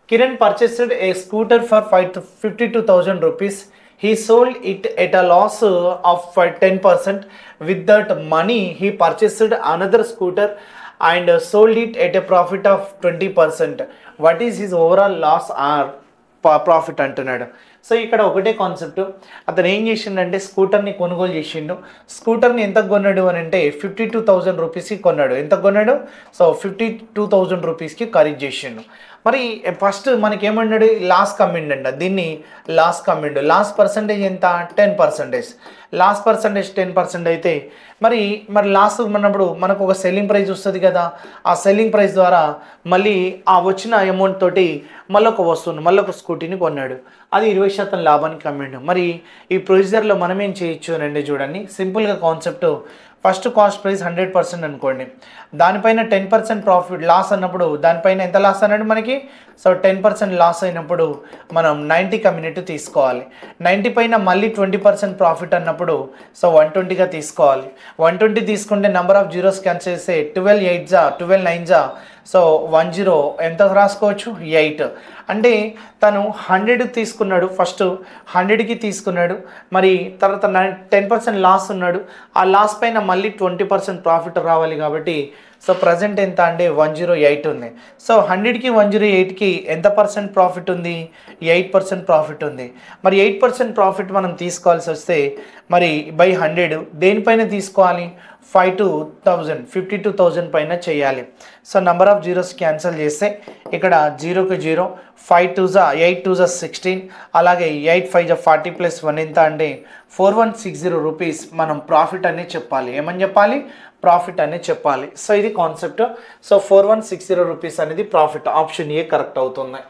Kiran purchased a scooter for 52,000 rupees. He sold it at a loss of 10%. With that money, he purchased another scooter and sold it at a profit of 20%. What is his overall loss or profit అంటున్నాడు. So ఇక్కడ ఒకటే concept, అతను ఏం చేసిండంటే స్కూటర్ని కొనుగోలు చేసిండు. స్కూటర్ని ఎంత కొన్నాడు అని అంటే 52,000 రూపీస్కి కొన్నాడు. ఎంత కొన్నాడు? సో 52,000 రూపీస్కి ఖరీదు చేసిండు. మరి ఫస్ట్ మనకేమన్నాడు? లాస్ కమ్మిండంట. దీన్ని లాస్ కమ్మిండు. లాస్ పర్సంటేజ్ ఎంత? 10%. లాస్ పర్సంటేజ్ 10% అయితే మరి లాస్ ఉన్నప్పుడు మనకు ఒక సెల్లింగ్ ప్రైస్ వస్తుంది కదా. ఆ సెల్లింగ్ ప్రైస్ ద్వారా మళ్ళీ ఆ వచ్చిన అమౌంట్ తోటి మళ్ళీ ఒక వస్తువును మళ్ళీ ఒక స్కూటీని కొన్నాడు. అది 20% లాభానికి అమ్మిండు. మరి ఈ ప్రొసీజర్లో మనం ఏం చేయొచ్చు అని చూడండి. సింపుల్గా కాన్సెప్ట్, ఫస్ట్ కాస్ట్ ప్రైస్ 100% అనుకోండి. దానిపైన 10% ప్రాఫిట్ లాస్ అన్నప్పుడు దానిపైన ఎంత లాస్ అన్నాడు మనకి? సో 10% లాస్ అయినప్పుడు మనం 90 కమ్యూనిటీ తీసుకోవాలి. 90 పైన మళ్ళీ 20% ప్రాఫిట్ అన్నప్పుడు సో 120గా తీసుకోవాలి. 120 తీసుకుంటే నెంబర్ ఆఫ్ జీరోస్ క్యాన్సిల్ చేస్తే 12 8 జా 12 9 జా సో 10 ఎంత రాసుకోవచ్చు? 8. అంటే తను 100 తీసుకున్నాడు, ఫస్ట్ 100కి తీసుకున్నాడు. మరి తర్వాత 10% లాస్ ఉన్నాడు. ఆ లాస్ పైన మళ్ళీ 20% ప్రాఫిట్ రావాలి కాబట్టి సో ప్రజెంట్ ఎంత అంటే 108 ఉంది. సో 100కి 108కి ఎంత పర్సెంట్ ప్రాఫిట్ ఉంది? 8% ప్రాఫిట్ ఉంది. మరి 8% ప్రాఫిట్ మనం తీసుకోవాల్సి వస్తే మరి బై 100 దేనిపైన తీసుకోవాలి? 52,000 పైన చేయాలి. So number of zeros cancel చేస్తే ఇక్కడ 0కి 0, 5 2 జా 8 2 జా 16, అలాగే 8 5 జా 40 ప్లస్ 1 ఎంత అంటే 4160 రూపీస్ మనం ప్రాఫిట్ అనే చెప్పాలి. ఏమని చెప్పాలి? ప్రాఫిట్ అనే చెప్పాలి. సో ఇది కాన్సెప్ట్. సో 4160 రూపీస్ అనేది ప్రాఫిట్. ఆప్షన్ ఏ కరెక్ట్ అవుతుంది.